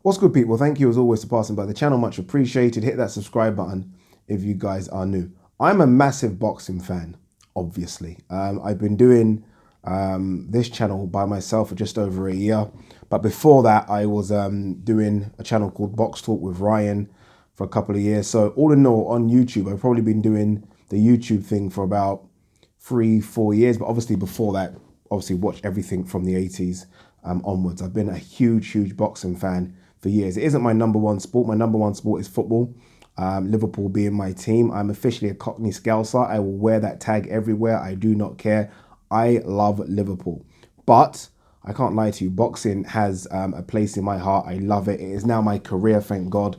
What's good, people? Thank you as always for passing by the channel. Much appreciated. Hit that subscribe button if you guys are new. I'm a massive boxing fan, obviously. I've been doing this channel by myself for just over a year. But before that, I was doing a channel called Box Talk with Ryan for a couple of years. So all in all, on YouTube, I've probably been doing the YouTube thing for about 3-4 years. But obviously before that, obviously watched everything from the 80s onwards. I've been a huge boxing fan for years. It isn't my number one sport. My number one sport is football. Liverpool being my team. I'm officially a Cockney Scouser. I will wear that tag everywhere. I do not care. I love Liverpool. But I can't lie to you, boxing has a place in my heart. I love it. It is now my career, thank God.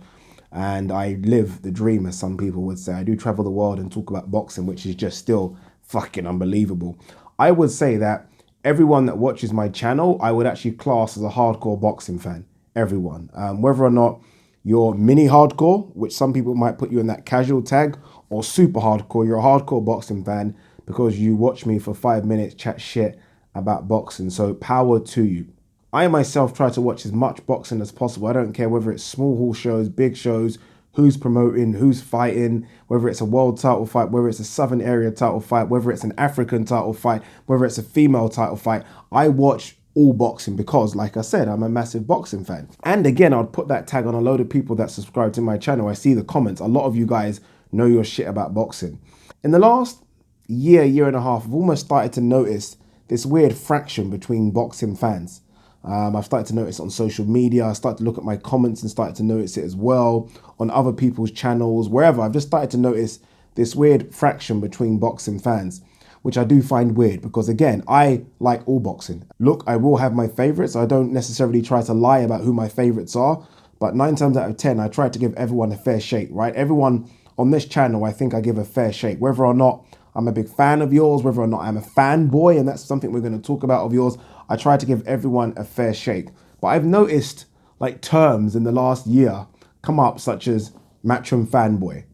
And I live the dream, as some people would say. I do travel the world and talk about boxing, which is just still fucking unbelievable. I would say that everyone that watches my channel, I would actually class as a hardcore boxing fan. Everyone. Whether or not you're mini hardcore, which some people might put you in that casual tag, or super hardcore, you're a hardcore boxing fan because you watch me for 5 minutes chat shit about boxing. So power to you. I myself try to watch as much boxing as possible. I don't care whether it's small hall shows, big shows, who's promoting, who's fighting, whether it's a world title fight, whether it's a Southern area title fight, whether it's an African title fight, whether it's a female title fight. I watch all boxing because, like I said, I'm a massive boxing fan. And again, I'd put that tag on a load of people that subscribe to my channel. I see the comments. A lot of you guys know your shit about boxing. In the last year and a half, I've almost started to notice this weird fraction between boxing fans. I've started to notice on social media. I started to look at my comments and started to notice it as well on other people's channels, wherever. I've just started to notice this weird fraction between boxing fans, which I do find weird because, again, I like all boxing. Look, I will have my favorites. I don't necessarily try to lie about who my favorites are, but 9 times out of 10, I try to give everyone a fair shake, right? Everyone on this channel, I think I give a fair shake, whether or not I'm a big fan of yours, whether or not I'm a fanboy, and that's something we're going to talk about of yours. I try to give everyone a fair shake. But I've noticed like terms in the last year come up such as Matchroom fanboy,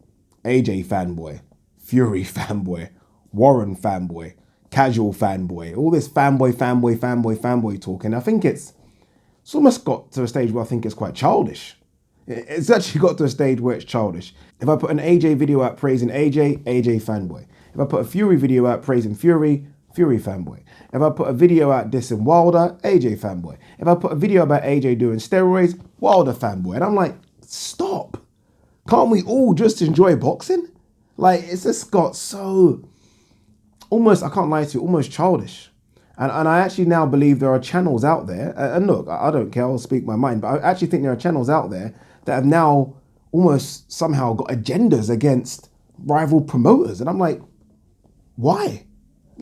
AJ fanboy, Fury fanboy, Warren fanboy, casual fanboy, all this fanboy talk. And I think it's almost got to a stage where I think it's quite childish. It's actually got to a stage where it's childish. If I put an AJ video out praising AJ, AJ fanboy. If I put a Fury video out praising Fury, Fury fanboy. If I put a video out dissing Wilder, AJ fanboy. If I put a video about AJ doing steroids, Wilder fanboy. And I'm like, stop. Can't we all just enjoy boxing? Like, it's just got so almost, I can't lie to you, almost childish. And I actually now believe there are channels out there, and look, I don't care, I'll speak my mind, but I actually think there are channels out there that have now almost somehow got agendas against rival promoters. And I'm like, why?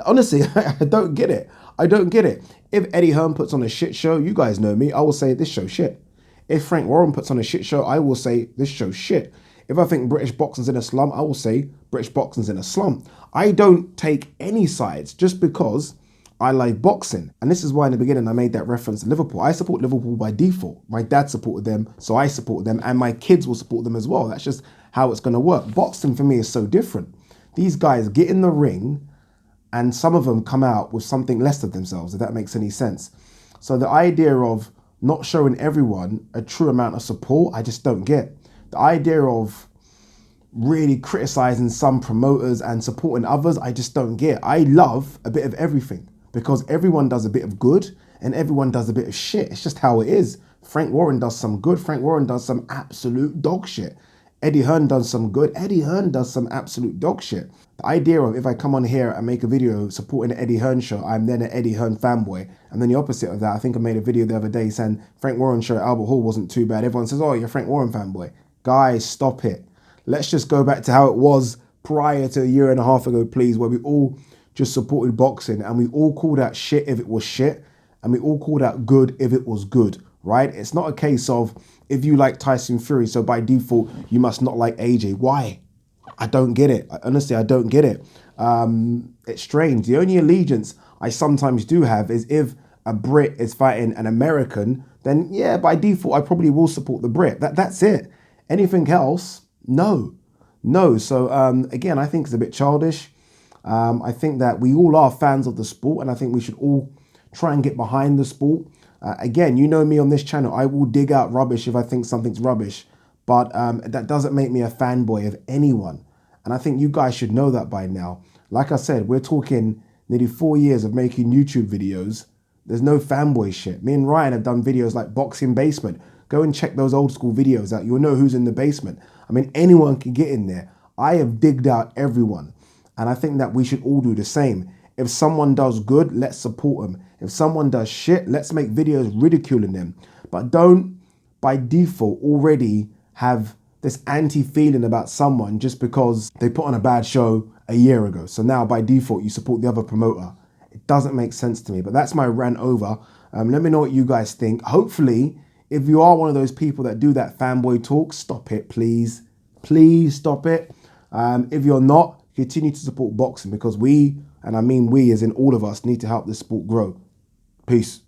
Honestly, I don't get it. I don't get it. If Eddie Hearn puts on a shit show, you guys know me, I will say this show's shit. If Frank Warren puts on a shit show, I will say this show's shit. If I think British boxing's in a slum, I will say British boxing's in a slum. I don't take any sides just because I like boxing. And this is why in the beginning I made that reference to Liverpool. I support Liverpool by default. My dad supported them, so I support them, and my kids will support them as well. That's just how it's going to work. Boxing for me is so different. These guys get in the ring and some of them come out with something less of themselves, if that makes any sense. So the idea of not showing everyone a true amount of support, I just don't get. The idea of really criticizing some promoters and supporting others, I just don't get. I love a bit of everything because everyone does a bit of good and everyone does a bit of shit. It's just how it is. Frank Warren does some good. Frank Warren does some absolute dog shit. Eddie Hearn does some good. Eddie Hearn does some absolute dog shit. The idea of if I come on here and make a video supporting the Eddie Hearn show, I'm then an Eddie Hearn fanboy. And then the opposite of that, I think I made a video the other day saying Frank Warren show at Albert Hall wasn't too bad. Everyone says, oh, you're a Frank Warren fanboy. Guys, stop it. Let's just go back to how it was prior to a year and a half ago, please, where we all just supported boxing and we all called out shit if it was shit and we all called out good if it was good, right? It's not a case of if you like Tyson Fury, so by default, you must not like AJ. Why? I don't get it. Honestly, I don't get it. It's strange. The only allegiance I sometimes do have is if a Brit is fighting an American, then yeah, by default, I probably will support the Brit. That's it. Anything else? No. So again, I think it's a bit childish. I think that we all are fans of the sport and I think we should all try and get behind the sport. Again, you know me on this channel. I will dig out rubbish if I think something's rubbish. But that doesn't make me a fanboy of anyone. And I think you guys should know that by now. Like I said, we're talking nearly 4 years of making YouTube videos. There's no fanboy shit. Me and Ryan have done videos like Boxing Basement. Go and check those old school videos out. You'll know who's in the basement. I mean, anyone can get in there. I have digged out everyone. And I think that we should all do the same. If someone does good, let's support them. If someone does shit, let's make videos ridiculing them. But don't, by default, already have this anti-feeling about someone just because they put on a bad show a year ago. So now by default, you support the other promoter. It doesn't make sense to me, but that's my rant over. Let me know what you guys think. Hopefully, if you are one of those people that do that fanboy talk, stop it, please. Please stop it. If you're not, continue to support boxing because we, and I mean we as in all of us, need to help this sport grow. Peace.